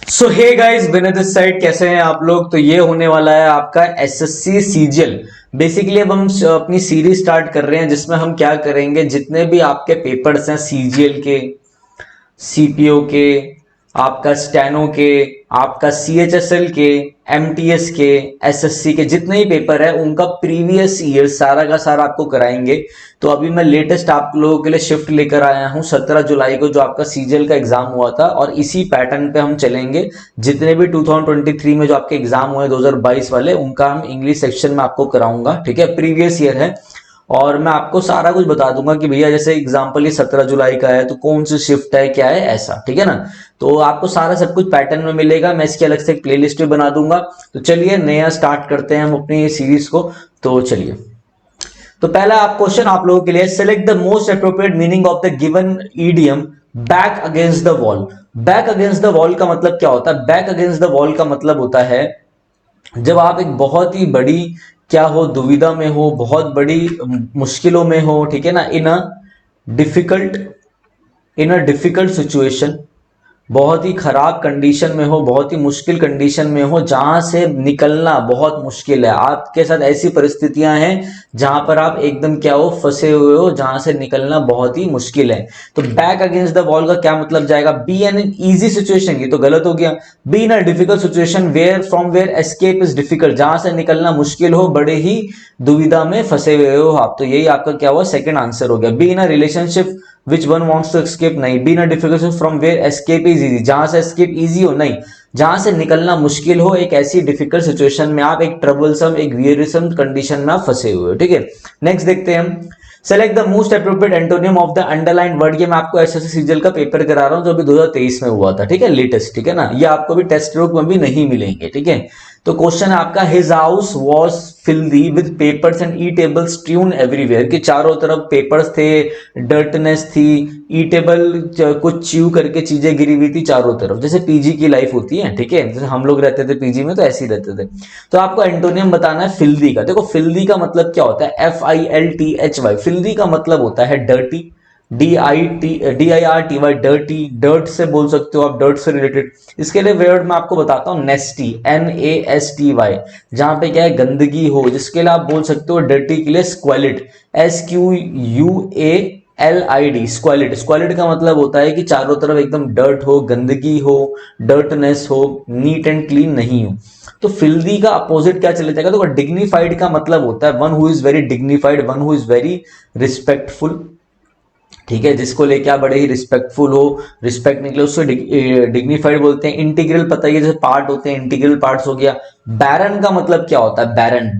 So hey guys, Vinay this side. कैसे हैं आप लोग? तो ये होने वाला है आपका एसएससी सीजीएल। बेसिकली अब हम अपनी सीरीज स्टार्ट कर रहे हैं जिसमें हम क्या करेंगे, जितने भी आपके पेपर्स हैं सीजीएल के, सीपीओ के, आपका स्टेनो के, आपका सीएचएसएल के, एमटीएस के, एसएससी के, जितने ही पेपर है उनका प्रीवियस ईयर सारा का सारा आपको कराएंगे। तो अभी मैं लेटेस्ट आप लोगों के लिए शिफ्ट लेकर आया हूं 17 जुलाई को, जो आपका सीजीएल का एग्जाम हुआ था, और इसी पैटर्न पे हम चलेंगे। जितने भी 2023 में जो आपके एग्जाम हुए 2022 वाले, उनका हम इंग्लिश सेक्शन में आपको कराऊंगा। ठीक है, प्रीवियस ईयर है। और मैं आपको सारा कुछ बता दूंगा कि भैया जैसे एग्जांपल ये 17 जुलाई का है तो कौन सी शिफ्ट है, क्या है, ऐसा। ठीक है ना? तो आपको सारा सब कुछ पैटर्न में मिलेगा। मैं इसकी अलग से एक प्लेलिस्ट भी बना दूंगा। तो चलिए नया स्टार्ट करते हैं हम अपनी सीरीज को। तो चलिए, तो पहला आप क्वेश्चन आप लोगों के लिए, select the most appropriate meaning of the given idiom back against the wall. Back against the wall का मतलब क्या होता है? बैक अगेंस्ट द वॉल का मतलब होता है जब आप एक बहुत ही बड़ी क्या हो, दुविधा में हो, बहुत बड़ी मुश्किलों में हो, ठीक है ना, difficult in a difficult situation, बहुत ही खराब कंडीशन में हो, बहुत ही मुश्किल कंडीशन में हो, जहां से निकलना बहुत मुश्किल है। आपके साथ ऐसी परिस्थितियां हैं जहां पर आप एकदम क्या हो, फंसे हुए हो, जहां से निकलना बहुत ही मुश्किल है। तो बैक अगेंस्ट द वॉल का क्या मतलब जाएगा? बी एन इजी सिचुएशन, ये तो गलत हो गया। B in a difficult situation where from where escape is difficult, जहां से निकलना मुश्किल हो, बड़े ही दुविधा में फंसे हुए हो आप। तो यही आपका क्या हुआ, सेकंड आंसर हो गया। B in a relationship which one wants to escape, नहीं। Be in a difficult from where escape is easy, जहां से एस्केप इजी हो, नहीं। जहां से निकलना मुश्किल हो, एक ऐसी डिफिकल्ट सिचुएशन में आप, एक ट्रबलसम, एक वियरिसम कंडीशन में आप फंसे हुए हो। ठीक है, नेक्स्ट देखते हैं हम। Select the most appropriate antonym of the underline word. ये मैं आपको एसएससी सीजीएल का पेपर करा रहा हूं जो अभी 2023 में हुआ था। ठीक है, लेटेस्ट। ठीक है ना, ये आपको भी टेक्स्ट बुक में भी नहीं मिलेंगे। ठीक है, तो क्वेश्चन है आपका, his house was filthy with papers and the table strewn everywhere, कि चारों तरफ पेपर्स थे, डर्टनेस थी, ई टेबल कुछ च्यू करके चीजें गिरी हुई थी चारों तरफ, जैसे पीजी की लाइफ होती है। ठीक है, जैसे हम लोग रहते थे पीजी में तो ऐसे ही रहते थे। तो आपको एंटोनियम बताना है फिल्दी का। देखो फिल्दी का मतलब क्या होता है, FILTHY। फिल्दी का मतलब होता है डर्टी, DIRTY, डर्टी, डर्ट से बोल सकते हो आप, डर्ट से रिलेटेड। इसके लिए वर्ड मैं आपको बताता हूं, नेस्टी, NASTY, जहां पे क्या है, गंदगी हो, जिसके लिए आप बोल सकते हो डर्टी के लिए स्क्वेलिड, SQUALID, स्क्वेलिड। स्क्वेलिड का मतलब होता है कि चारों तरफ एकदम डर्ट हो, गंदगी हो, डर्टनेस हो, नीट एंड क्लीन नहीं हो। तो फिल्दी का अपोजिट क्या चले जाएगा? तो डिग्निफाइड का मतलब होता है one who is very dignified, one who is very respectful. ठीक है, जिसको लेके आप बड़े ही रिस्पेक्टफुल हो, रिस्पेक्ट निकले, उसको डिग्निफाइड बोलते हैं। इंटीग्रल पता ही है, जैसे पार्ट होते हैं, इंटीग्रल पार्ट्स हो गया। बैरन का मतलब क्या होता है? बैरन,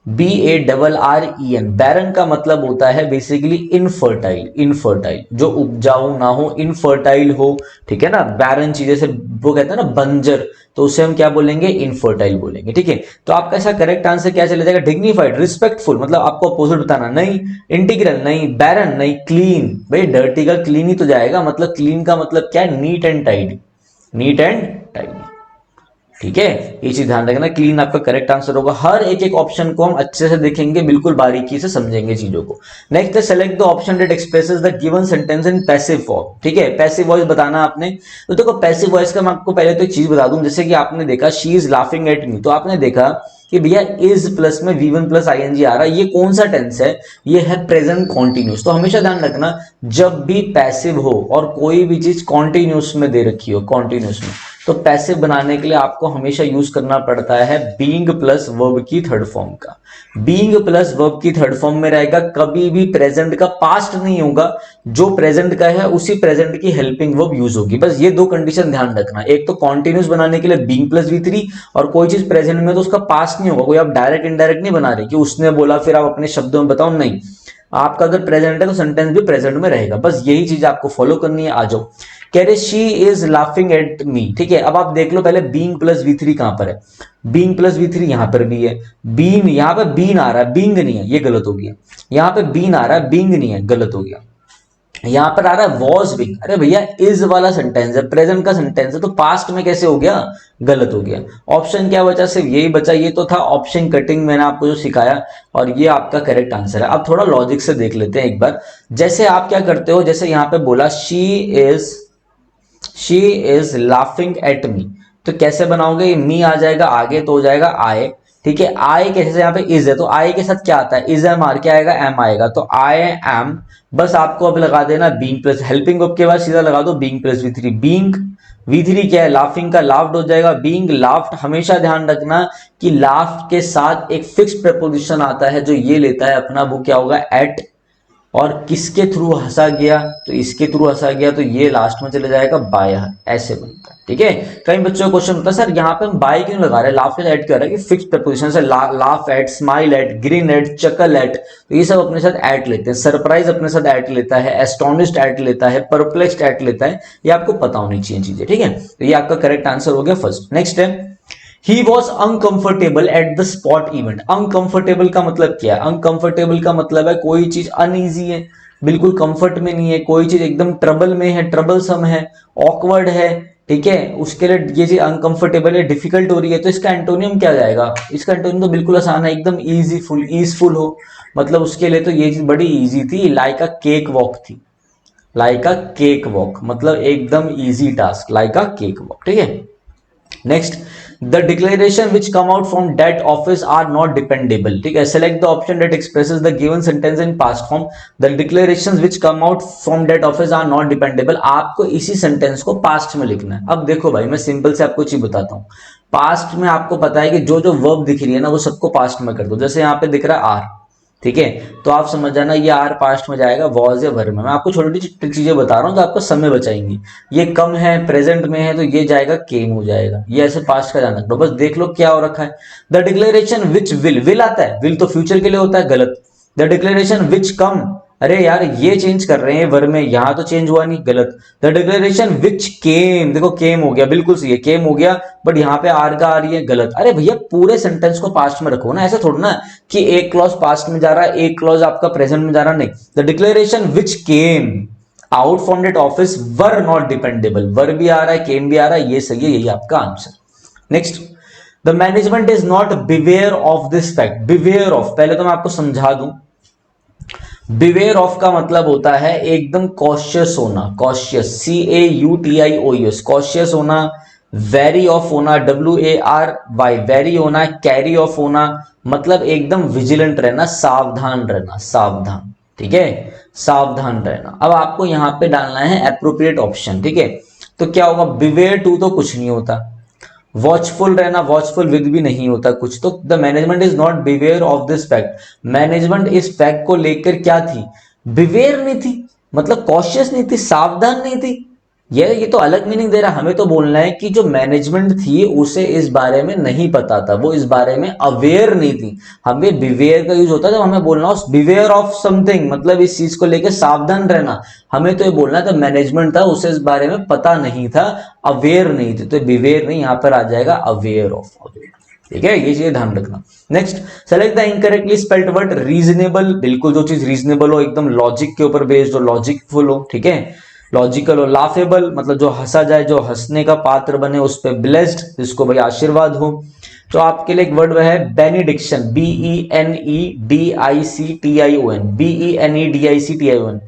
BARREN, बैरन का मतलब होता है बेसिकली इनफर्टाइल, इनफर्टाइल, जो उपजाऊ ना हो, इनफर्टाइल हो। ठीक है ना, बैरन चीजें से वो कहते हैं ना बंजर, तो उसे हम क्या बोलेंगे? इनफर्टाइल बोलेंगे। ठीक है, तो आपका ऐसा करेक्ट आंसर क्या चला जाएगा? डिग्निफाइड, रिस्पेक्टफुल, मतलब आपको अपोजिट बताना, नहीं। इंटीग्रल नहीं, बैरन नहीं, क्लीन। भाई डर्टी का क्लीन ही तो जाएगा, मतलब क्लीन का मतलब क्या है? Neat and tidy, neat and tidy. ठीक है, ये चीज ध्यान रखना, क्लीन आपका करेक्ट आंसर होगा। हर एक एक ऑप्शन को हम अच्छे से देखेंगे, बिल्कुल बारीकी से समझेंगे चीजों को। नेक्स्ट है, select the option that expresses the given sentence in passive form. ठीक है, पैसिव वॉइस बताना आपने। तो देखो पैसिव वॉइस का मैं आपको पहले तो एक चीज बता दूं, जैसे कि आपने देखा she is laughing at me, तो आपने देखा कि भैया इज प्लस में V1 प्लस ING आ रहा है। ये कौन सा टेंस है? ये है प्रेजेंट कॉन्टिन्यूस। तो हमेशा ध्यान रखना, जब भी पैसिव हो और कोई भी चीज कॉन्टिन्यूस में दे रखी हो, कॉन्टिन्यूस में, तो पैसिव बनाने के लिए आपको हमेशा यूज करना पड़ता है बीइंग प्लस वर्ब की थर्ड फॉर्म का। बीइंग प्लस वर्ब की थर्ड फॉर्म में रहेगा, कभी भी प्रेजेंट का पास्ट नहीं होगा। जो प्रेजेंट का है उसी प्रेजेंट की हेल्पिंग वर्ब यूज होगी। बस ये दो कंडीशन ध्यान रखना, एक तो कॉन्टिन्यूस बनाने के लिए बीइंग प्लस V3, और कोई चीज प्रेजेंट में तो उसका पास्ट नहीं होगा। कोई आप डायरेक्ट इनडायरेक्ट नहीं बना रहे कि उसने बोला फिर आप अपने शब्दों में बताओ, नहीं। आपका अगर प्रेजेंट है तो सेंटेंस भी प्रेजेंट में रहेगा। बस यही चीज आपको फॉलो करनी है। आ जाओ, कह रहे she is laughing at me. ठीक है, अब आप देख लो पहले बीइंग प्लस V3 कहां पर है? बीइंग प्लस V3 यहां पर भी है। बीन, यहां पे बीन आ रहा है, बीइंग नहीं है, ये गलत हो गया। यहां पे बीन आ रहा है, बीइंग नहीं है, गलत हो गया। यहां पर आ रहा है वॉज बीइंग। अरे भैया इज वाला सेंटेंस है, प्रेजेंट का सेंटेंस है, तो पास्ट में कैसे हो गया? गलत हो गया। ऑप्शन क्या बचा? सिर्फ यही बचा। ये तो था ऑप्शन कटिंग, मैंने आपको जो सिखाया, और ये आपका करेक्ट आंसर है। अब थोड़ा लॉजिक से देख लेते हैं एक बार। जैसे आप क्या करते हो, जैसे यहां पे बोला she is she is laughing at me. तो कैसे बनाओगे, मी आ जाएगा आगे तो हो जाएगा आई, ठीक है। आई कैसे, यहाँ पे इज है तो आई के साथ क्या आता है, इज एम आर, क्या आएगा, एम आएगा, तो आई एम। बस आपको अब लगा देना बीइंग प्लस हेल्पिंग वर्ब के बाद सीधा लगा दो being plus we three. Being we three क्या है, लाफिंग का लाफ्ड हो जाएगा। बीइंग लाफ्ड, हमेशा ध्यान रखना कि लाफ्ड के साथ एक फिक्स्ड प्रपोजिशन आता है जो ये लेता है अपना, वो क्या होगा, एट। और किसके थ्रू हंसा गया, तो इसके थ्रू हंसा गया, तो ये लास्ट में चले जाएगा बाय, ऐसे बनता है, ठीक है। कई बच्चों का क्वेश्चन होता है सर यहाँ पे हम बाय क्यों लगा रहे हैं, लाफ एड कर रहे हैं कि फिक्स प्रपोजिशन से, laugh at, smile at, grin at, chuckle at, तो ये सब अपने साथ एट लेते हैं। सरप्राइज अपने साथ एट लेता है, एस्टोनिश्ड एट लेता है, परप्लेक्स्ड एट लेता है। ये आपको पता होनी चाहिए चीजें, ठीक है। तो ये आपका करेक्ट आंसर हो गया फर्स्ट। नेक्स्ट है, He was uncomfortable at the spot event। uncomfortable का मतलब क्या है, uncomfortable का मतलब है कोई चीज अनईजी है, बिल्कुल कंफर्ट में नहीं है, कोई चीज एकदम ट्रबल में है, ट्रबलसम है, ऑकवर्ड है, ठीक है, उसके लिए ये चीज अनकंफर्टेबल है, डिफिकल्ट हो रही है, तो इसका एंटोनियम क्या जाएगा, इसका एंटोनियम तो बिल्कुल आसान है, एकदम ईजीफुल, ईजफुल हो, मतलब उसके लिए तो ये चीज बड़ी इजी थी, लाइक अ केक वॉक थी। लाइक अ केक वॉक मतलब एकदम इजी टास्क, लाइक अ केक वॉक, ठीक है। Next, the declaration which come out from that office are not dependable, ठीक है। select the option that expresses the given sentence in past form। the declarations which come out from that office are not dependable। आपको इसी sentence को past में लिखना है। अब देखो भाई, मैं सिंपल से आपको चीज बताता हूं। पास्ट में आपको पता है कि जो जो वर्ब दिख रही है ना, वो सबको पास्ट में कर दो। जैसे यहाँ पे दिख रहा है आर, ठीक है, तो आप समझ जाना ये आर पास्ट में जाएगा, वॉज या वर में। मैं आपको छोटी छोटी चीजें बता रहा हूँ जो आपको समय बचाएंगी। ये कम है, प्रेजेंट में है, तो ये जाएगा केम हो जाएगा। ये ऐसे पास्ट का ध्यान रखना, बस देख लो क्या हो रखा है। द डिक्लेरेशन विच विल आता है, विल तो फ्यूचर के लिए होता है, गलत। द डिक्लेरेशन विच कम, अरे यार ये चेंज कर रहे हैं वर में, यहां तो चेंज हुआ नहीं, गलत। द डिक्लेरेशन विच केम, देखो केम हो गया, बिल्कुल सही है, केम हो गया, बट यहाँ पे आर का आ रही है, गलत। अरे भैया पूरे सेंटेंस को पास्ट में रखो ना, ऐसा थोड़ा ना कि एक क्लॉज पास्ट में जा रहा है, एक क्लॉज आपका प्रेजेंट में जा रहा, नहीं। The declaration which came out from that office were not dependable, were भी आ रहा है, केम भी आ रहा है, ये सही है, यही आपका answer. Next, the management is not beware of this fact. Beware of, पहले तो मैं आपको समझा दूं, बिवेयर ऑफ का मतलब होता है एकदम कॉशियस होना, कॉशियस, CAUTIOUS, कॉशियस होना, वेरी ऑफ होना, WARY, वेरी होना, कैरी ऑफ होना, मतलब एकदम विजिलेंट रहना, सावधान रहना, सावधान, ठीक है, सावधान रहना। अब आपको यहां पे डालना है एप्रोप्रिएट ऑप्शन, ठीक है। तो क्या होगा, बिवेयर टू तो कुछ नहीं होता, वॉचफुल रहना, वॉचफुल विद भी नहीं होता कुछ, तो the management is not beware of this fact. Management इस फैक्ट को लेकर क्या थी, बिवेयर नहीं थी, मतलब कॉशियस नहीं थी, सावधान नहीं थी। ये तो अलग मीनिंग दे रहा, हमें तो बोलना है कि जो मैनेजमेंट थी उसे इस बारे में नहीं पता था, वो इस बारे में अवेयर नहीं थी। हमें बिवेयर का यूज होता है जब हमें बोलना हो बिवेयर ऑफ समथिंग, मतलब इस चीज को लेकर सावधान रहना। हमें तो ये बोलना था मैनेजमेंट था, उसे इस बारे में पता नहीं था, अवेयर नहीं थे, तो बिवेयर नहीं, यहां पर आ जाएगा अवेयर ऑफ, अवेयर, ठीक है, ये चीज ध्यान रखना। Next, select the incorrectly spelled word reasonable, बिल्कुल जो चीज रीजनेबल हो, एकदम लॉजिक के ऊपर बेस्ड हो, लॉजिकफुल हो, ठीक है, लॉजिकल हो। लाफेबल मतलब जो हंसा जाए, जो हंसने का पात्र बने, उस पर ब्लेस्ड, जिसको भाई आशीर्वाद हो। तो आपके लिए एक वर्ड है बेनिडिक्शन, BENEDICTION, BENEDICTION,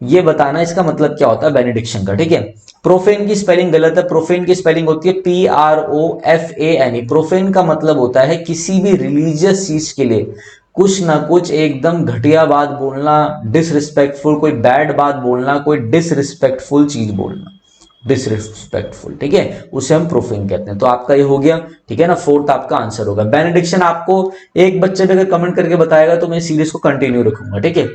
ये बताना इसका मतलब क्या होता है बेनिडिक्शन का, ठीक है। प्रोफेन की स्पेलिंग गलत है, प्रोफेन की स्पेलिंग होती है PROFANE। प्रोफेन का मतलब होता है किसी भी रिलीजियस चीज के लिए कुछ ना कुछ एकदम घटिया बात बोलना, डिसरिस्पेक्टफुल, कोई बैड बात बोलना, कोई डिसरिस्पेक्टफुल चीज बोलना, डिसरिस्पेक्टफुल, ठीक है, उसे हम प्रोफेन कहते हैं। तो आपका ये हो गया, ठीक है ना, फोर्थ आपका आंसर होगा। बेनेडिक्शन आपको एक बच्चे ने अगर कमेंट करके बताएगा तो मैं सीरीज को कंटिन्यू रखूंगा, ठीक है।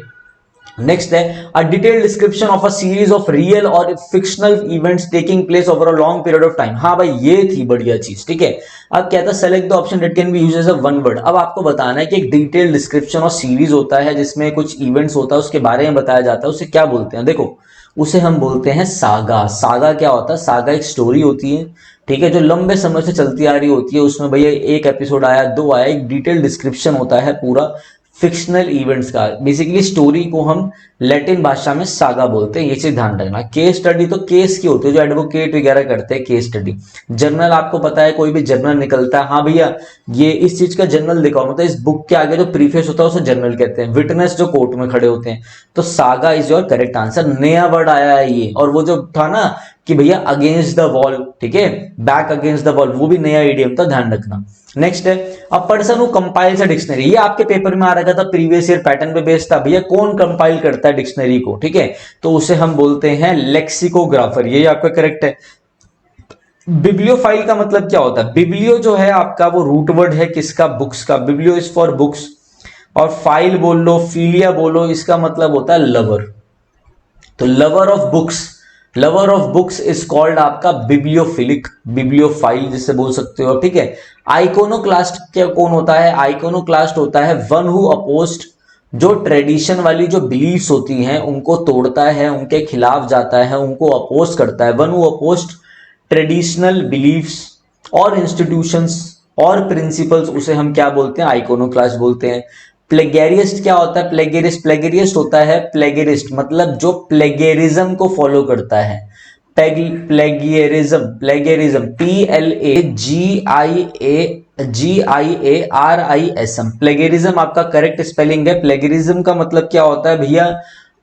नेक्स्ट है a detailed description of a series of real और fictional events taking place over a long period of time. हाँ भाई ये थी बढ़िया चीज, ठीक है। अब क्या था, select the option that can be used as a one word. अब आपको बताना है कि एक डिटेल्ड डिस्क्रिप्शन और सीरीज होता है जिसमें कुछ इवेंट्स होता है, उसके बारे में बताया जाता है, उसे क्या बोलते हैं, देखो उसे हम बोलते हैं सागा। सागा क्या होता है, सागा एक स्टोरी होती है, ठीक है, जो लंबे समय से चलती आ रही होती है, उसमें भैया एक एपिसोड आया, दो आया, एक डिटेल डिस्क्रिप्शन होता है पूरा फिक्शनल इवेंट्स का। बेसिकली स्टोरी को हम लैटिन भाषा में सागा बोलते हैं, ये चीज ध्यान रखना। केस स्टडी तो केस की होती है, जो एडवोकेट वगैरह करते हैं केस स्टडी। जर्नल आपको पता है, कोई भी जर्नल निकलता है, हाँ भैया ये इस चीज का जर्नल दिखाओ, मतलब इस बुक के आगे जो प्रीफेस होता है उसे जर्नल कहते हैं। विटनेस जो कोर्ट में खड़े होते हैं, तो saga is your correct answer. नया वर्ड आया है ये, और वो जो था ना कि भैया अगेंस्ट द वॉल, ठीक है, बैक अगेंस्ट द वॉल, वो भी नया इडियम था, ध्यान रखना। नेक्स्ट है a person who compiles a dictionary, ये आपके पेपर में आ रखा था, प्रीवियस ईयर पैटर्न पे बेस्ड था, भैया कौन कंपाइल करता है डिक्शनरी को, ठीक है, तो उसे हम बोलते हैं लेक्सिकोग्राफर, ये आपका करेक्ट है। बिब्लियोफाइल का मतलब क्या होता है? बिब्लियो जो है आपका वो रूट वर्ड है किसका? बुक्स का, बिब्लियो इज फॉर बुक्स, और फाइल बोल लो, फिलिया बोलो, इसका मतलब होता है लवर। तो lover of books, lover of books is called आपका बिब्लियोफिलिक, बिब्लियोफाइल जिसे बोल सकते हो, ठीक है। आइकोनोक्लास्ट क्या कौन होता है? आइकोनोक्लास्ट होता है वन हु अपोज्ड, जो ट्रेडिशन वाली जो बिलीफ्स होती हैं उनको तोड़ता है, उनके खिलाफ जाता है, उनको अपोज करता है। One who opposed traditional beliefs और इंस्टीट्यूशंस और प्रिंसिपल्स, उसे हम क्या बोलते हैं? आइकोनोक्लास्ट बोलते हैं। प्लेगेरिस्ट क्या होता है? प्लेगेरिस्ट, प्लेगेरिस्ट होता है, प्लेगेरिस्ट मतलब जो प्लेगेरिज्म को फॉलो करता है। प्लेगियरिज्म, प्लेगेरिज्म, PLAGIARISM, प्लेगेरिज्म आपका करेक्ट स्पेलिंग है। प्लेगेरिज्म का मतलब क्या होता है भैया?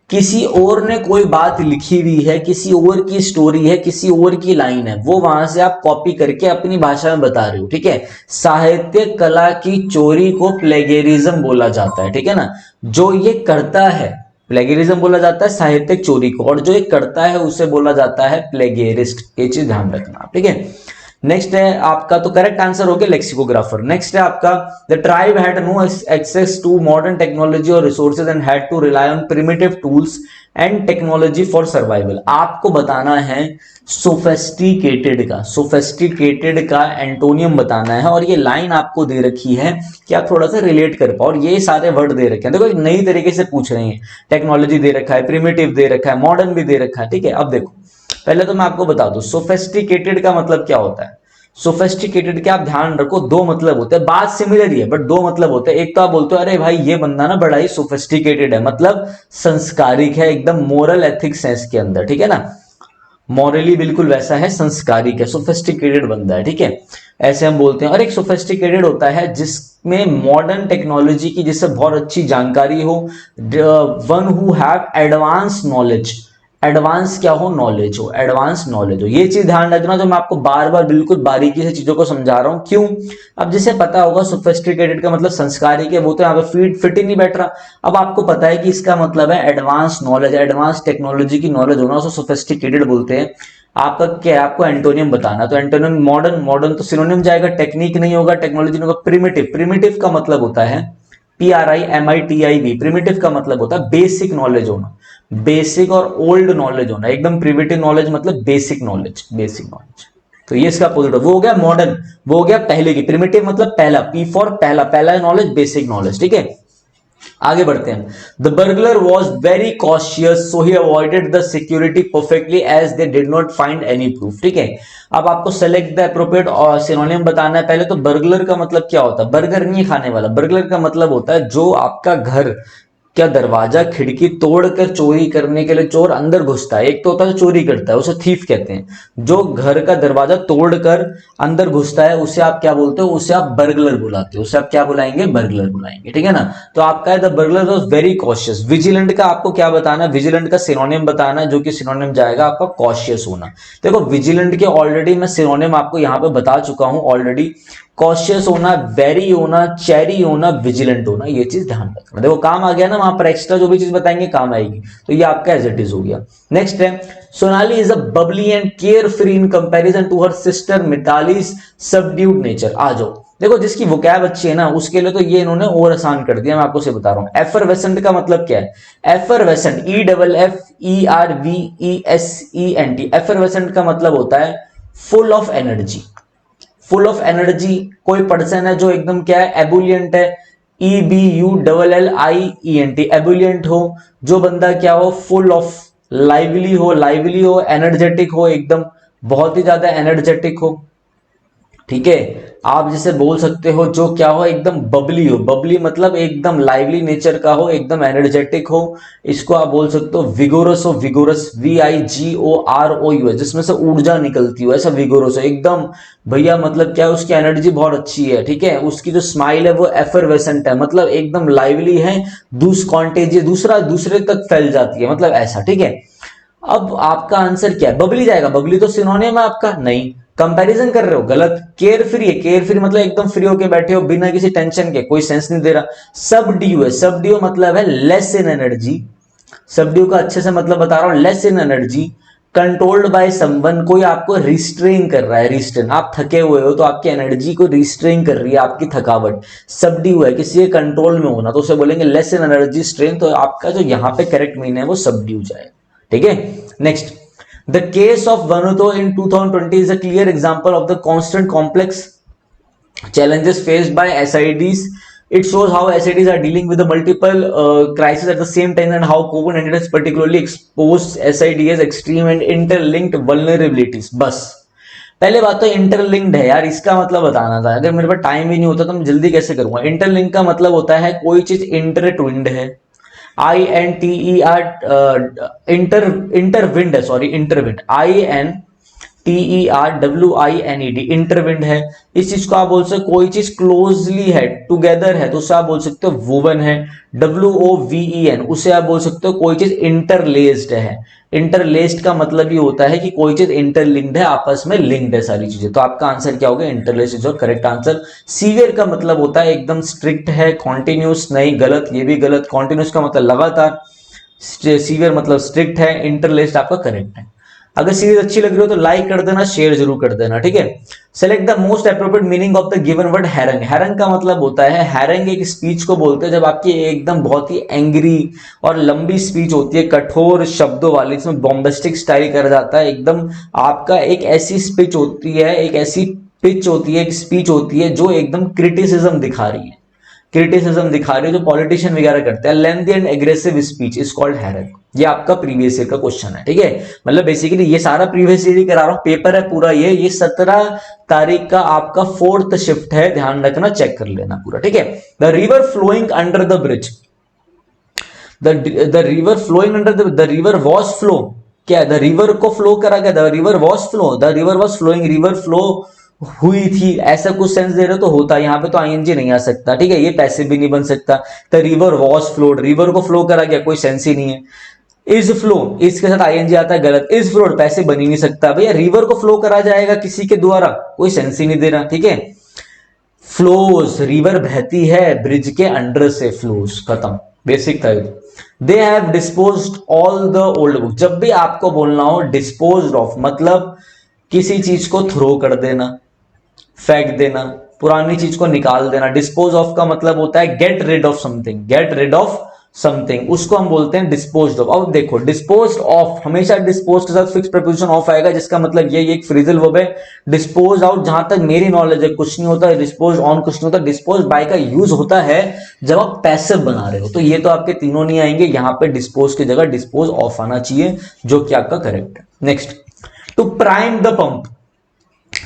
किसी और ने कोई बात लिखी हुई है, किसी और की स्टोरी है, किसी और की लाइन है, वो वहां से आप कॉपी करके अपनी भाषा में बता रहे हो, ठीक है। साहित्य कला की चोरी को प्लेगेरिज्म बोला जाता है, ठीक है ना। जो ये करता है, प्लेगेरिज्म बोला जाता है साहित्यिक चोरी को, और जो ये करता है उसे बोला जाता है प्लेगेरिस्ट, ये चीज ध्यान रखना, ठीक है। नेक्स्ट है आपका, तो करेक्ट आंसर हो गया लेक्सिकोग्राफर। नेक्स्ट है आपका, the tribe had no access to modern technology और resources and had to rely on primitive tools and technology for survival. आपको बताना है सोफेस्टिकेटेड का, सोफेस्टिकेटेड का एंटोनियम बताना है, और ये लाइन आपको दे रखी है कि आप थोड़ा सा रिलेट कर पाओ, और ये सारे वर्ड दे रखे हैं। देखो एक नई तरीके से पूछ रहे हैं, टेक्नोलॉजी दे रखा है, प्रिमिटिव दे रखा है, मॉडर्न भी दे रखा है, ठीक है। अब देखो पहले तो मैं आपको बता दूं सोफेस्टिकेटेड का मतलब क्या होता है। सोफेस्टिकेटेड के आप ध्यान रखो, दो मतलब होते हैं, बात सिमिलर ही है बट दो मतलब होते हैं। एक तो आप बोलते हो अरे भाई ये बंदा ना बड़ा ही सोफेस्टिकेटेड है, मतलब संस्कारिक है, एकदम मोरल एथिक्स है इसके अंदर, ठीक है ना, मॉरली बिल्कुल वैसा है, संस्कारिक है, सोफेस्टिकेटेड बंदा है, ठीक है, ऐसे हम बोलते हैं। और एक सोफेस्टिकेटेड होता है जिसमें मॉडर्न टेक्नोलॉजी की जिससे बहुत अच्छी जानकारी हो, one who have advance knowledge, advance क्या हो? नॉलेज हो, एडवांस नॉलेज हो, ये चीज ध्यान रखना। जो मैं आपको बार बार बिल्कुल बारीकी से चीजों को समझा रहा हूं, क्यों? अब जिसे पता होगा सोफिस्टिकेटेड का मतलब संस्कारिक है, वो तो यहाँ पे फिट ही नहीं बैठ रहा। अब आपको पता है कि इसका मतलब है एडवांस नॉलेज, एडवांस टेक्नोलॉजी की नॉलेज होना, उसको सोफिस्टिकेटेड बोलते हैं। आपका क्या है? आपको एंटोनियम बताना, तो एंटोनियम मॉडर्न, मॉडर्न तो सिनोनिम जाएगा, टेक्निक नहीं होगा, टेक्नोलॉजी नहीं होगा। प्रिमिटिव, प्रिमिटिव का मतलब होता है PRIMITIV, प्रिमिटिव का मतलब होता है बेसिक नॉलेज होना, बेसिक और ओल्ड नॉलेज होना, एकदम प्रिमिटिव नॉलेज मतलब बेसिक नॉलेज, बेसिक नॉलेज। तो ये इसका अपोजिट वो हो गया मॉडर्न, वो हो गया पहले की। प्रिमिटिव मतलब पहला, P फॉर पहला, पहला नॉलेज, बेसिक नॉलेज, ठीक है। आगे बढ़ते हैं। The burglar was very cautious so he avoided the security perfectly as they did not find any proof, ठीक है। अब आपको सेलेक्ट द एप्रोप्रिएट और सिनोनिम बताना है। पहले तो बर्गलर का मतलब क्या होता है? बर्गर नहीं खाने वाला, बर्गलर का मतलब होता है जो आपका घर क्या दरवाजा खिड़की तोड़कर चोरी करने के लिए चोर अंदर घुसता है। एक तो होता है चोरी करता है, उसे थीफ कहते हैं। जो घर का दरवाजा तोड़कर अंदर घुसता है उसे आप क्या बोलते हो? उसे आप बर्गलर बुलाते हो, उसे आप क्या बुलाएंगे? बर्गलर बुलाएंगे, ठीक है ना। तो आपका है the burglar was very cautious. Vigilant का आपको क्या बताना है? विजिलेंट का सिनोनिम बताना है, जो कि सिनोनिम जाएगा आपका कॉशियस होना। देखो विजिलेंट के ऑलरेडी मैं सिनोनिम आपको यहां पे बता चुका हूं ऑलरेडी, कॉशियस होना, वेरी होना, चेरी होना, विजिलेंट होना, ये चीज ध्यान रखना। देखो काम आ गया ना, वहां पर एक्स्ट्रा जो भी चीज बताएंगे काम आएगी। तो ये आपका एज इट इज हो गया। नेक्स्ट है Sonali is a bubbly and care free in comparison to her sister Mitali's subdued nature. आ जाओ, देखो जिसकी वोकैब अच्छी है ना उसके लिए तो ये इन्होंने और आसान कर दिया। मैं आपको से बता रहा हूं एफरवेसेंट का मतलब क्या है? एफरवेसेंट, EFFERVESENT, एफरवेसेंट का मतलब होता है full of energy, full of energy. कोई पर्सन है जो एकदम क्या है? एबुलियंट है, EBULLIENT, एबुलियंट हो, जो बंदा क्या हो? फुल ऑफ, लाइवली हो, लाइवली हो, एनर्जेटिक हो, एकदम बहुत ही ज्यादा एनर्जेटिक हो, ठीक है। आप जैसे बोल सकते हो जो क्या हो? एकदम बबली हो, बबली मतलब एकदम लाइवली नेचर का हो, एकदम एनर्जेटिक हो। इसको आप बोल सकते हो विगोरस हो, विगोरस, VIGOROUS, जिसमें से ऊर्जा निकलती हो, ऐसा विगोरस हो एकदम। भैया मतलब क्या है? उसकी एनर्जी बहुत अच्छी है, ठीक है। उसकी जो स्माइल है वो एफरवेसेंट है, मतलब एकदम लाइवली है, कॉन्टेजियस, दूसरे तक फैल जाती है, मतलब ऐसा, ठीक है। अब आपका आंसर क्या है? बबली जाएगा, बबली तो सिनोनिम है आपका, नहीं। कंपैरिजन कर रहे हो, गलत। केयर फ्री है, केयर फ्री मतलब एकदम फ्री होके बैठे हो बिना किसी टेंशन के, कोई सेंस नहीं दे रहा। सब ड्यू है, सब ड्यू मतलब है लेस इन एनर्जी। सब ड्यू का अच्छे से मतलब बता रहा हूं, less in energy. Controlled by someone, कोई आपको रिस्ट्रेन कर रहा है, रिस्ट्रेन, आप थके हुए हो तो आपकी एनर्जी को रिस्ट्रेन कर रही है आपकी थकावट। सब ड्यू है, किसी के कंट्रोल में होना, तो उसे बोलेंगे लेस इन एनर्जी स्ट्रेन। तो आपका जो यहां पे करेक्ट मीन है वो सब ड्यू जाए, ठीक है। Next, the case of Vanuatu इन 2020 is a clear example of the constant complex challenges faced by SIDs. It shows how SIDs are dealing with the multiple crises at the same time and how COVID-19 has particularly exposed SID as extreme and interlinked vulnerabilities. बस पहले बात तो interlinked है यार, इसका मतलब बताना था। अगर मेरे पास टाइम ही नहीं होता तो मैं जल्दी कैसे करूंगा। इंटरलिंक का मतलब होता है कोई चीज इंटरट्विन्ड है, इंटरविंड है, सॉरी इंटरविंड, INTERWINED, इंटरविंड है। इस चीज को आप बोल सकते हो कोई चीज क्लोजली है, टुगेदर है, तो उसे आप बोल सकते हो वोवन है। WOVEN, उसे आप बोल सकते हो कोई चीज इंटरलेस्ड है। इंटरलेस्ड का मतलब ये होता है कि कोई चीज इंटरलिंक्ड है, आपस में लिंक्ड है सारी चीजें। तो आपका आंसर क्या होगा? Interlaced is your correct answer. Severe का मतलब होता है एकदम स्ट्रिक्ट है, कॉन्टिन्यूस नहीं, गलत, ये भी गलत। कॉन्टिन्यूस का मतलब लगातार, सीवियर मतलब स्ट्रिक्ट है, इंटरलेस्ड आपका करेक्ट है। अगर सीरीज अच्छी लग रही हो तो लाइक कर देना, शेयर जरूर कर देना, ठीक है। Select the most appropriate meaning of the given word harangue. Harangue का मतलब होता है, हैरंग एक स्पीच को बोलते हैं जब आपकी एकदम बहुत ही एंग्री और लंबी स्पीच होती है, कठोर शब्दों वाली, इसमें बॉम्बस्टिक स्टाइल करा जाता है एकदम। आपका एक ऐसी स्पीच होती है, एक ऐसी पिच होती है, एक स्पीच होती है जो एकदम क्रिटिसिज्म दिखा रही है, क्रिटिसिज्म दिखा रही है, जो पॉलिटिशियन वगैरह करते हैं। Lengthy and aggressive speech is called harangue. ये आपका प्रीवियस ईयर का क्वेश्चन है, ठीक है। मतलब बेसिकली ये सारा प्रीवियस ईयर ही करा रहा हूं, पेपर है पूरा ये 17 तारीख का आपका 4th शिफ्ट है, ध्यान रखना, चेक कर लेना पूरा, ठीक है। The river flowing under the bridge, the river flowing under the river was flow, क्या द रिवर को फ्लो करा गया, the river was flow, the river was flowing, river flow हुई थी, ऐसा कुछ सेंस दे रहे तो होता, यहाँ पे तो आईएनजी नहीं आ सकता, ठीक है। ये पैसिव भी नहीं बन सकता। The river was flowed, river को फ्लो करा गया, कोई सेंस ही नहीं है। इज फ्लो, इसके साथ आईएनजी आता है, गलत। इज फ्लोड पैसे बन ही नहीं सकता भैया, रिवर को फ्लो करा जाएगा किसी के द्वारा, कोई सेंस ही नहीं दे रहा, ठीक है। फ्लोज, रिवर बहती है ब्रिज के अंडर से, फ्लोज, खत्म, बेसिक था। They have disposed all the old book, जब भी आपको बोलना हो डिस्पोज्ड ऑफ मतलब किसी चीज को थ्रो कर देना, फेंक देना, पुरानी चीज को निकाल देना। डिस्पोज ऑफ का मतलब होता है get rid of something, get rid of something, उसको हम बोलते हैं डिस्पोज्ड ऑफ। अब देखो डिस्पोज्ड ऑफ, हमेशा डिस्पोज के साथ फिक्स प्रीपोजिशन ऑफ आएगा, जिसका मतलब ये एक फ्रेजल वर्ब है। डिस्पोज आउट, जहां तक मेरी नॉलेज है कुछ नहीं होता, डिस्पोज ऑन कुछ नहीं होता। डिस्पोज बाय का यूज होता है जब आप पैसिव बना रहे हो, तो ये तो आपके तीनों नहीं आएंगे, यहां पे डिस्पोज की जगह डिस्पोज ऑफ आना चाहिए, जो कि आपका करेक्ट है। Next, to prime the pump,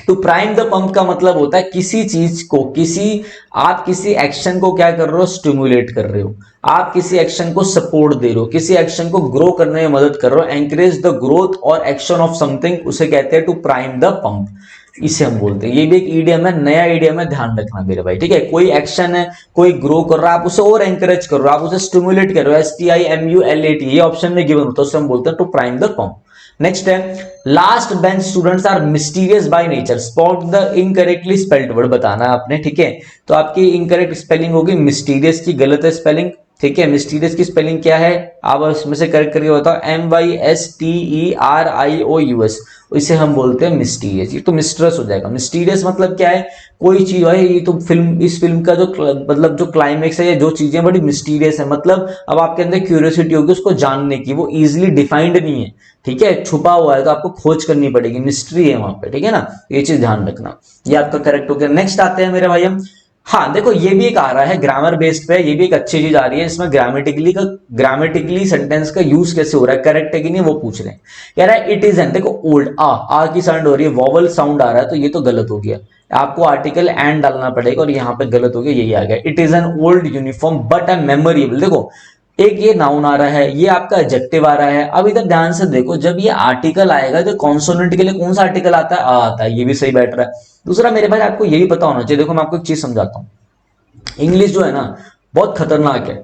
to prime the pump का मतलब होता है किसी चीज को, आप किसी एक्शन को क्या कर रहे हो, स्टिमुलेट कर रहे हो, आप किसी एक्शन को सपोर्ट दे रहे हो, किसी एक्शन को ग्रो करने में मदद कर रहे हो। एंकरेज द ग्रोथ और एक्शन ऑफ समथिंग, उसे कहते हैं टू प्राइम द पंप, इसे हम बोलते हैं। ये भी एक ईडियम है, नया ईडियम है, ध्यान रखना मेरे भाई, ठीक है। कोई एक्शन है, कोई ग्रो कर रहा है, आप उसे और एंकरेज कर रहे हो, आप उसे स्टिमुलेट कर रहे हो, STIMULAT, ये ऑप्शन में गिवन होता है, उसे हम बोलते हैं to prime the pump. Next है, last bench students are mysterious by nature, spot the incorrectly spelled word बताना है आपने, ठीक है। तो आपकी इनकरेक्ट स्पेलिंग होगी मिस्टीरियस की, गलत है स्पेलिंग, ठीक है। मिस्टीरियस की स्पेलिंग क्या है, आप इसमें से करेक्ट करके बताओ। MYSTERIOUS, इसे हम बोलते हैं मिस्टीरियस। ये तो मिस्ट्रेस हो जाएगा। मिस्टीरियस मतलब क्या है, कोई चीज है, ये तो फिल्म, इस फिल्म का जो मतलब जो क्लाइमेक्स है, जो चीजें बड़ी मिस्टीरियस है, मतलब अब आपके अंदर क्यूरियोसिटी होगी उसको जानने की, वो इजिली डिफाइंड नहीं है, ठीक है, छुपा हुआ है, तो आपको खोज करनी पड़ेगी, मिस्ट्री है वहां पे, ठीक है ना। ये चीज ध्यान रखना, ये आपका करेक्ट हो गया। नेक्स्ट आते हैं मेरे भाई हम, हाँ देखो ये भी एक आ रहा है ग्रामर बेस्ड पे, ये भी एक अच्छी चीज आ रही है। इसमें ग्रामेटिकली सेंटेंस का यूज कैसे हो रहा है, करेक्ट है कि नहीं वो पूछ रहे हैं। कह रहा है इट इज एन, देखो ओल्ड, आ की साउंड हो रही है, वॉवल साउंड आ रहा है, तो ये तो गलत हो गया, आपको आर्टिकल एंड डालना पड़ेगा, और यहाँ पे गलत हो गया, यही आ गया। It is an old uniform but A memorable, देखो एक ये नाउन आ रहा है, ये आपका एडजेक्टिव आ रहा है। अब इधर ध्यान से देखो, जब ये आर्टिकल आएगा तो कॉन्सोनेंट के लिए कौन सा आर्टिकल आता है, आ आता है, ये भी सही बैठ रहा है। दूसरा मेरे भाई आपको यही पता होना चाहिए, देखो मैं आपको एक चीज समझाता हूँ, इंग्लिश जो है ना बहुत खतरनाक है।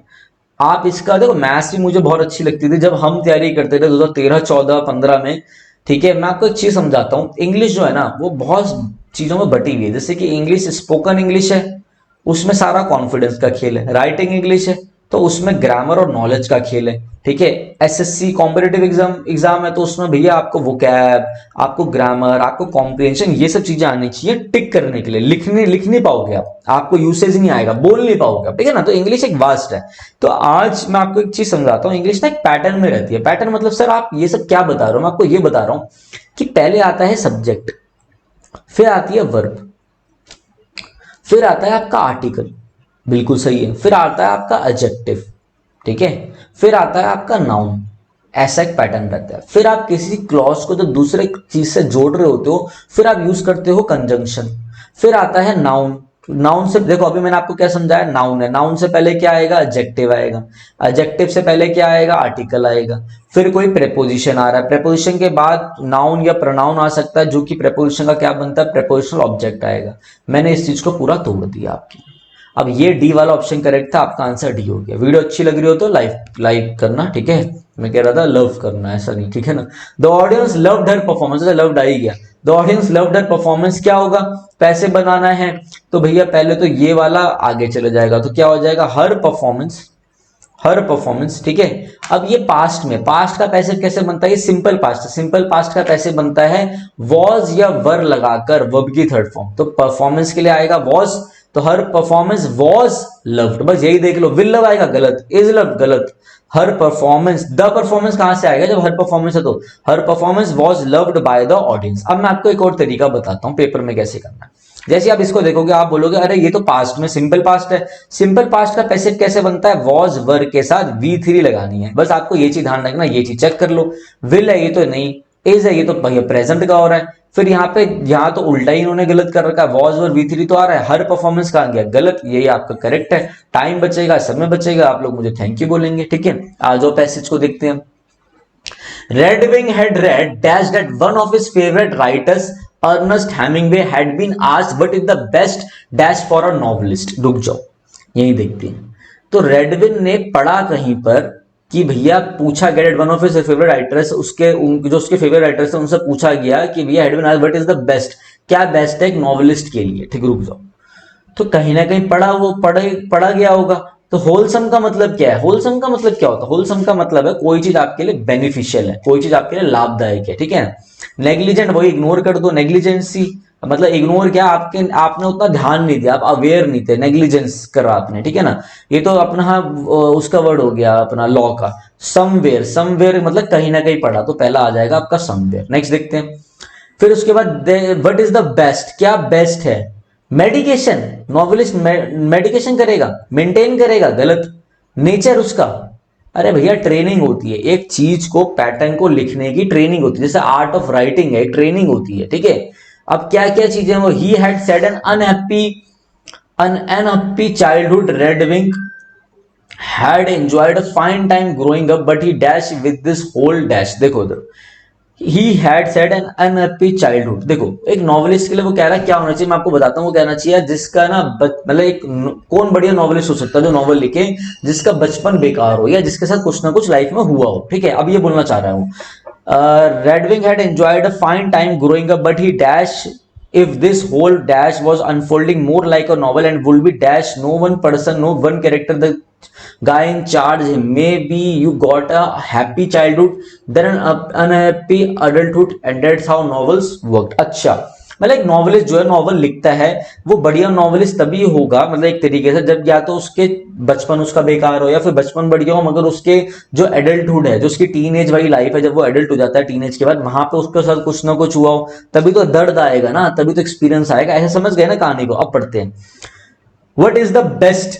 आप इसका देखो, मैथ्स भी मुझे बहुत अच्छी लगती थी जब हम तैयारी करते थे 2013 14 15 में। ठीक है, मैं आपको एक चीज समझाता हूँ। इंग्लिश जो है ना वो बहुत चीजों में बटी हुई है। जैसे कि इंग्लिश स्पोकन इंग्लिश है, उसमें सारा कॉन्फिडेंस का खेल है। राइटिंग इंग्लिश है तो उसमें ग्रामर और नॉलेज का खेल है। ठीक है, एसएससी कॉम्पिटेटिव एग्जाम है तो उसमें भैया आपको वोकैब, आपको ग्रामर, आपको कॉम्प्रिहेंशन, ये सब चीजें आनी चाहिए टिक करने के लिए। लिख नहीं पाओगे आप, आपको यूसेज नहीं आएगा, बोल नहीं पाओगे आप। ठीक है ना, तो इंग्लिश एक वास्ट है। तो आज मैं आपको एक चीज समझाता हूँ। इंग्लिश ना एक पैटर्न में रहती है। पैटर्न मतलब सर आप ये सब क्या बता रहे हो? मैं आपको ये बता रहा हूँ कि पहले आता है सब्जेक्ट, फिर आती है वर्ब, फिर आता है आपका आर्टिकल, बिल्कुल सही है, फिर आता है आपका एडजेक्टिव, ठीक है, फिर आता है आपका नाउन। ऐसा एक पैटर्न रहता है। फिर आप किसी क्लॉज को जब दूसरे चीज से जोड़ रहे होते हो फिर आप यूज करते हो कंजंक्शन। फिर आता है नाउन। नाउन से देखो, अभी मैंने आपको क्या समझाया, नाउन है, नाउन से पहले क्या आएगा, एडजेक्टिव आएगा, एडजेक्टिव से पहले क्या आएगा, आर्टिकल आएगा, फिर कोई प्रेपोजिशन आ रहा है, प्रेपोजिशन के बाद नाउन या प्रोनाउन आ सकता है, जो कि प्रेपोजिशन का क्या बनता है, प्रेपोजिशनल ऑब्जेक्ट आएगा। मैंने इस चीज को पूरा तोड़ दिया आपकी। अब ये डी वाला ऑप्शन करेक्ट था, आपका आंसर डी हो गया। वीडियो अच्छी लग रही हो तो लाइक करना, ठीक है। मैं कह रहा था लव करना, ऐसा नहीं, ठीक है ना। The audience loved her performance, loved आ ही गया। The audience loved her performance क्या होगा, पैसे बनाना है तो भैया पहले तो ये वाला आगे चले जाएगा, तो क्या हो जाएगा, हर परफॉर्मेंस, हर परफॉर्मेंस, ठीक है। अब ये पास्ट में, पास्ट का पैसिव कैसे बनता है, ये सिंपल पास्ट, सिंपल पास्ट का पैसिव बनता है वॉज या वर लगाकर, वर्ब की थर्ड फॉर्म। तो परफॉर्मेंस के लिए आएगा वॉज, तो हर परफॉर्मेंस वॉज लव्ड, बस यही देख लो। विल लव आएगा गलत, इज लव्ड गलत, हर परफॉर्मेंस, द परफॉर्मेंस कहां से आएगा जब हर परफॉर्मेंस है तो, हर performance was loved by the audience. अब मैं आपको एक और तरीका बताता हूं पेपर में कैसे करना है। जैसे आप इसको देखोगे आप बोलोगे अरे ये तो पास्ट में सिंपल पास्ट है। सिंपल पास्ट का पैसिव कैसे बनता है, वॉज वर के साथ V3 लगानी है, बस आपको ये चीज ध्यान रखना, ये चीज चेक कर लो। विल है ये तो नहीं, इज है ये तो भैया प्रेजेंट का हो रहा है। फिर यहाँ पे, यहाँ तो उल्टा ही इन्होंने गलत कर रखा है, वॉज वर V3 तो आ रहा है, हर परफॉर्मेंस कहां गया, गलत। यही आपका करेक्ट है। टाइम बचेगा, समय बचेगा, आप लोग मुझे थैंक यू बोलेंगे, ठीक है। आज और पैसेज को देखते हैं। Redwing had read dash that one of his favorite writers, Ernest Hemingway, had been asked what is the best dash for a novelist। रुक जाओ, यही देखते हैं। तो रेडविन ने पढ़ा कहीं पर कि भैया पूछा गया, one of his favourite writers, उसके जो उसके फेवरेट राइटर्स थे उनसे पूछा गया कि भैया had been asked what is the best, क्या बेस्ट है एक नॉवेलिस्ट के लिए, ठीक। रुक जाओ, तो कहीं ना कहीं पढ़ा, वो पढ़ा गया होगा। तो होलसम का मतलब क्या है, होलसम का मतलब क्या होता है, होलसम का मतलब है कोई चीज आपके लिए बेनिफिशियल है, कोई चीज आपके लिए लाभदायक है, ठीक है। नेग्लिजेंट वही इग्नोर कर दो, नेग्लिजेंसी मतलब इग्नोर क्या, आपने उतना ध्यान नहीं दिया, आप अवेयर नहीं थे, नेग्लिजेंस करा आपने, ठीक है ना। ये तो अपना उसका वर्ड हो गया अपना लॉ का। समवेयर, समवेयर मतलब कहीं ना कहीं पढ़ा, तो पहला आ जाएगा आपका समवेयर। नेक्स्ट देखते हैं। फिर उसके बाद व्हाट इज द बेस्ट, क्या बेस्ट है, मेडिकेशन, नॉवेलिस्ट मेडिकेशन करेगा, मेंटेन करेगा, गलत। नेचर उसका, अरे भैया ट्रेनिंग होती है, एक चीज को, पैटर्न को लिखने की ट्रेनिंग होती है, जैसे आर्ट ऑफ राइटिंग है, ट्रेनिंग होती है, ठीक है। अब क्या क्या चीजें वो, he had said an unhappy childhood, Redwing had enjoyed a fine time growing up but he dash with this whole dash. देखो उधर, he had said an unhappy childhood. देखो एक नॉवेलिस्ट के लिए वो कह रहा है क्या होना चाहिए, मैं आपको बताता हूँ वो कहना चाहिए जिसका ना मतलब एक कौन बढ़िया नॉवेलिस्ट हो सकता है जो नॉवल लिखे जिसका बचपन बेकार हो या जिसके साथ कुछ ना कुछ लाइफ में हुआ हो, ठीक है। अब ये बोलना चाह रहा हूँ, Redwing had enjoyed a fine time growing up but he dash if this whole dash was unfolding more like a novel and would be dash no one person, no one character, the guy in charge, maybe you got a happy childhood then an unhappy adulthood and that's how novels worked। अच्छा मतलब एक novelist जो है novel लिखता है वो बढ़िया novelist तभी होगा, मतलब एक तरीके से जब या तो उसके बचपन उसका बेकार हो या फिर बचपन बढ़िया हो, मगर उसके जो एडल्टहुड है, जो उसकी टीनेज वाली लाइफ है, जब वो एडल्ट हो जाता है टीनेज के बाद, वहां पे उसके साथ कुछ ना कुछ हुआ हो, तभी तो दर्द आएगा ना, तभी तो एक्सपीरियंस आएगा। ऐसे समझ गए ना कहानी को। अब पढ़ते हैं, व्हाट इज द बेस्ट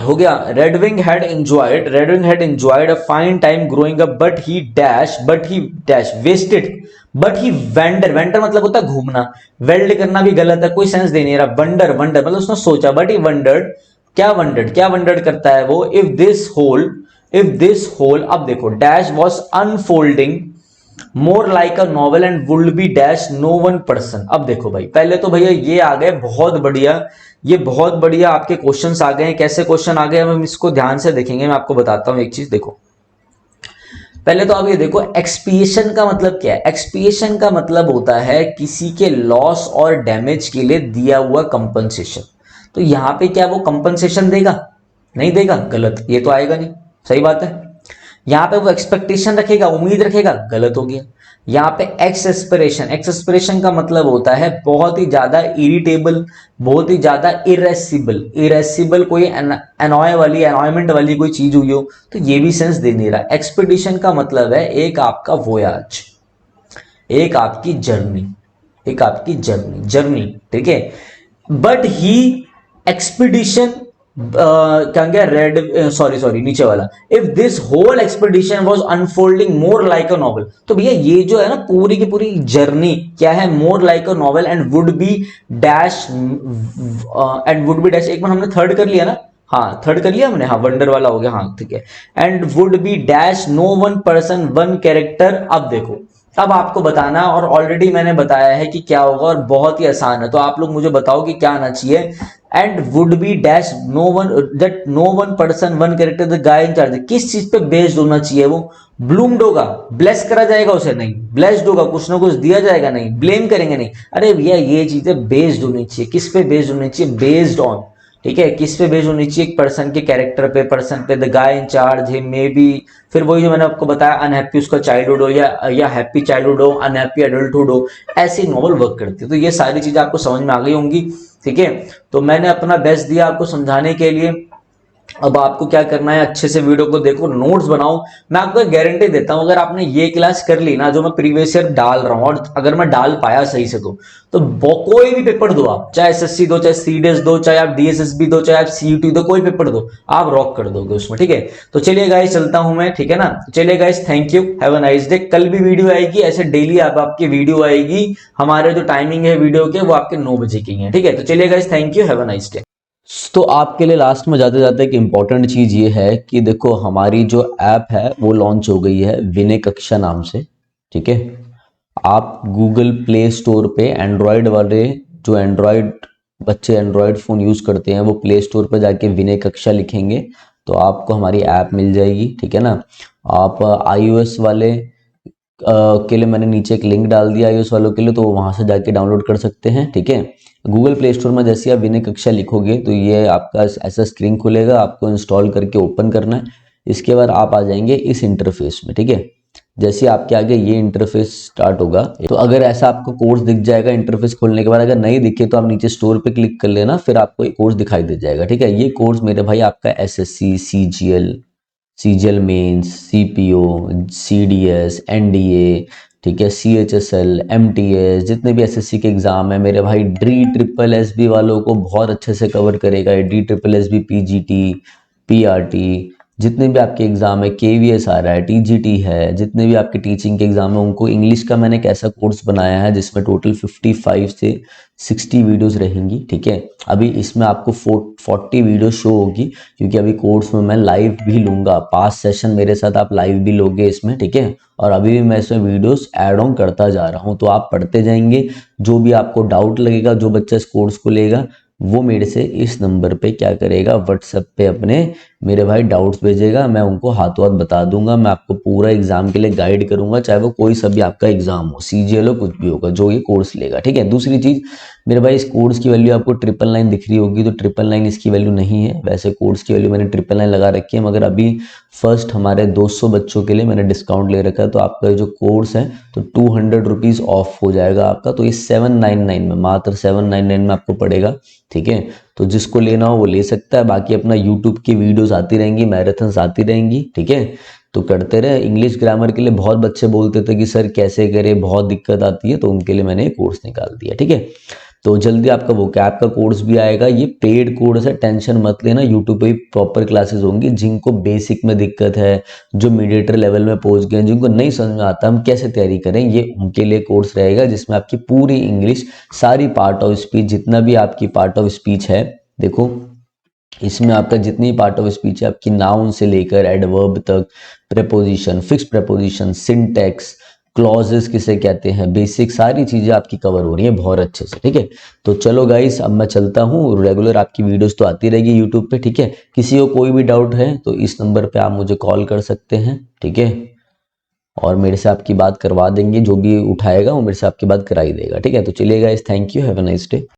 हो गया, Redwing had enjoyed a fine time growing up but he dash wasted, but he vendor, vendor मतलब होता है घूमना, वेल्ड करना भी गलत है, कोई सेंस दे नहीं रहा। वंडर, वंडर मतलब उसने सोचा, बट ही वंडर्ड, क्या वंडर्ड करता है वो, इफ दिस होल, अब देखो dash was unfolding, more like a novel and would be dash no one person. अब देखो भाई, पहले तो भैया ये आ गए बहुत बढ़िया, ये बहुत बढ़िया आपके क्वेश्चंस आ गए हैं। कैसे क्वेश्चन आ गए हम इसको ध्यान से देखेंगे। मैं आपको बताता हूं एक चीज, देखो पहले तो आप ये देखो, एक्सपिएशन का मतलब क्या है। एक्सपिएशन का मतलब होता है किसी के लॉस और डैमेज के लिए दिया हुआ कंपनसेशन। तो यहां पे क्या वो कंपनसेशन देगा? नहीं देगा, गलत, ये तो आएगा नहीं। सही बात है। यहां पे वो एक्सपेक्टेशन रखेगा, उम्मीद रखेगा, गलत हो गया। यहाँ पे एक्स एस्पिरेशन, एक्स एस्पिरेशन का मतलब होता है बहुत ही ज्यादा इरिटेबल, बहुत ही ज्यादा इरेसिबल। इरेसिबल कोई एनॉय वाली, एनॉयमेंट वाली कोई चीज हुई हो, तो ये भी सेंस दे नहीं रहा। एक्सपीडिशन का मतलब है एक आपका वोयाज, एक आपकी जर्नी, एक आपकी जर्नी, जर्नी, ठीक है। बट ही एक्सपीडिशन, क्या गया, रेड, सॉरी सॉरी नीचे वाला, if this whole expedition was unfolding more like a novel. तो भैया ये जो है ना पूरी की पूरी जर्नी क्या है, मोर like a novel and would be dash, and would be dash, एक बार हमने थर्ड कर लिया ना, हाँ थर्ड कर लिया हमने, हाँ वंडर वाला हो गया, हाँ ठीक है। And would be dash no one person one character. अब देखो, अब आपको बताना, और ऑलरेडी मैंने बताया है कि क्या होगा, और बहुत ही आसान है। तो आप लोग मुझे बताओ कि क्या आना चाहिए। And would be dash no one, that no one person one character the guy in charge. किस चीज पे बेस्ड होना चाहिए वो? ब्लूम्ड होगा, ब्लेस करा जाएगा उसे? नहीं। ब्लेस्ड होगा, कुछ ना कुछ दिया जाएगा? नहीं। ब्लेम करेंगे? नहीं। अरे भैया ये चीजें बेस्ड होनी चाहिए, किस पे बेस्ड होनी चाहिए? बेस्ड ऑन, ठीक है, किस पे बेस्ड होनी चाहिए? एक पर्सन के कैरेक्टर पे, पर्सन पे, the guy in charge, he may be, फिर वही जो मैंने आपको बताया, अनहैप्पी उसका चाइल्डहुड हो, या हैप्पी चाइल्डहुड हो, अनहैप्पी एडल्टहुड हो, ऐसी नॉवल वर्क करती है। तो ये सारी चीजें आपको समझ में आ गई होंगी, ठीक है। तो मैंने अपना बेस्ट दिया आपको समझाने के लिए। अब आपको क्या करना है, अच्छे से वीडियो को देखो, नोट्स बनाओ। मैं आपको एक गारंटी देता हूं, अगर आपने ये क्लास कर ली ना जो मैं प्रीवियस ईयर डाल रहा हूं, और अगर मैं डाल पाया सही से, तो कोई भी पेपर दो आप, चाहे एसएससी दो, चाहे सीडीएस दो, चाहे आप डीएसएसबी दो, चाहे आप सीयूटी दो, कोई पेपर दो, आप रॉक कर दोगे उसमें, ठीक है। तो चलिए गाइस चलता हूं मैं, ठीक है ना। चलिए guys, thank you, have a nice day. कल भी वीडियो आएगी, ऐसे डेली आप आपकी वीडियो आएगी। हमारे जो टाइमिंग है वीडियो के वो आपके 9 बजे की है, ठीक है। तो चलिए guys, thank you, have a nice day. तो आपके लिए लास्ट में जाते जाते एक इम्पॉर्टेंट चीज़ ये है कि देखो हमारी जो ऐप है वो लॉन्च हो गई है विनय कक्षा नाम से, ठीक है। आप गूगल प्ले स्टोर पे एंड्रॉयड वाले, जो एंड्रॉयड बच्चे एंड्रॉयड फ़ोन यूज़ करते हैं, वो प्ले स्टोर पे जाके विनय कक्षा लिखेंगे तो आपको हमारी ऐप मिल जाएगी, ठीक है ना। आप आईओएस वाले के लिए मैंने नीचे एक लिंक डाल दिया iOS वालों के लिए, तो वहाँ से जाके डाउनलोड कर सकते हैं, ठीक है। गूगल प्ले स्टोर में जैसे आप विनय कक्षा लिखोगे तो ये आपका ऐसा स्क्रीन खुलेगा, आपको इंस्टॉल करके ओपन करना है। इसके बाद आप आ जाएंगे इस इंटरफेस में, ठीक है। जैसे आपके आगे ये इंटरफेस स्टार्ट होगा, तो अगर ऐसा आपको कोर्स दिख जाएगा इंटरफेस खोलने के बाद, अगर नहीं दिखे तो आप नीचे स्टोर पे क्लिक कर लेना, फिर आपको एक कोर्स दिखाई दे जाएगा, ठीक है। ये कोर्स मेरे भाई आपका SSC, CGL mains, CPO, CDS, NDA, ठीक है, सीएचएसएल, एमटीएस, जितने भी एसएससी के एग्जाम है मेरे भाई, डी ट्रिपल एसबी वालों को बहुत अच्छे से कवर करेगा। D triple SB, PGT, PRT, जितने भी आपके एग्जाम है, केवीएस आ रहा है, टीजीटी है, जितने भी आपके टीचिंग के एग्जाम है उनको इंग्लिश का मैंने एक ऐसा कोर्स बनाया है जिसमें टोटल 55 से 60 वीडियोस रहेंगी, ठीक है। अभी इसमें आपको 40 वीडियो शो होगी, क्योंकि अभी कोर्स में मैं लाइव भी लूंगा, 5 सेशन मेरे साथ आप लाइव भी लोगे इसमें, ठीक है। और अभी भी मैं इसमें वीडियोस ऐड ऑन करता जा रहा हूं, तो आप पढ़ते जाएंगे। जो भी आपको डाउट लगेगा, जो बच्चा इस कोर्स को लेगा वो मेरे से इस नंबर पे क्या करेगा, व्हाट्सएप पे अपने मेरे भाई डाउट्स भेजेगा, मैं उनको हाथों हाथ बता दूंगा। मैं आपको पूरा एग्जाम के लिए गाइड करूंगा, चाहे वो कोई सा भी आपका एग्जाम हो, सीजीएल हो, कुछ भी होगा, जो ये कोर्स लेगा, ठीक है। दूसरी चीज मेरे भाई, इस कोर्स की वैल्यू आपको 999 दिख रही होगी, तो 999 इसकी वैल्यू नहीं है। वैसे कोर्स की वैल्यू मैंने 999 लगा रखी है, मगर अभी फर्स्ट हमारे 200 बच्चों के लिए मैंने डिस्काउंट ले रखा है, तो आपका जो कोर्स है तो 200 रुपीज़ ऑफ हो जाएगा आपका। तो ये 799 में, मात्र 799 में आपको पड़ेगा, ठीक है। तो जिसको लेना हो वो ले सकता है। बाकी अपना यूट्यूब की वीडियोस आती रहेंगी, मैराथन्स आती रहेंगी, ठीक है। तो करते रहे। इंग्लिश ग्रामर के लिए बहुत बच्चे बोलते थे कि सर कैसे करें, बहुत दिक्कत आती है, तो उनके लिए मैंने कोर्स निकाल दिया, ठीक है। तो जल्दी आपका वो कैप का कोर्स भी आएगा। ये पेड कोर्स है, टेंशन मत लेना, यूट्यूब पे भी प्रॉपर क्लासेस होंगी। जिनको बेसिक में दिक्कत है, जो मीडिएटर लेवल में पहुंच गए, जिनको नहीं समझ में आता हम कैसे तैयारी करें, ये उनके लिए कोर्स रहेगा, जिसमें आपकी पूरी इंग्लिश, सारी पार्ट ऑफ स्पीच, जितना भी आपकी पार्ट ऑफ स्पीच है, देखो इसमें आपका जितनी पार्ट ऑफ स्पीच है, आपकी नाउन से लेकर एडवर्ब तक, preposition, fix preposition, syntax, clauses किसे कहते हैं, बेसिक सारी चीज़ें आपकी कवर हो रही हैं बहुत अच्छे से, ठीक है। तो चलो गाइस, अब मैं चलता हूँ, रेगुलर आपकी वीडियोस तो आती रहेगी यूट्यूब पे, ठीक है। किसी को कोई भी डाउट है तो इस नंबर पे आप मुझे कॉल कर सकते हैं, ठीक है, और मेरे से आपकी बात करवा देंगे, जो भी उठाएगा वो मेरे से आपकी बात करा ही देगा, ठीक है। तो चलिए guys, thank you, have a nice day.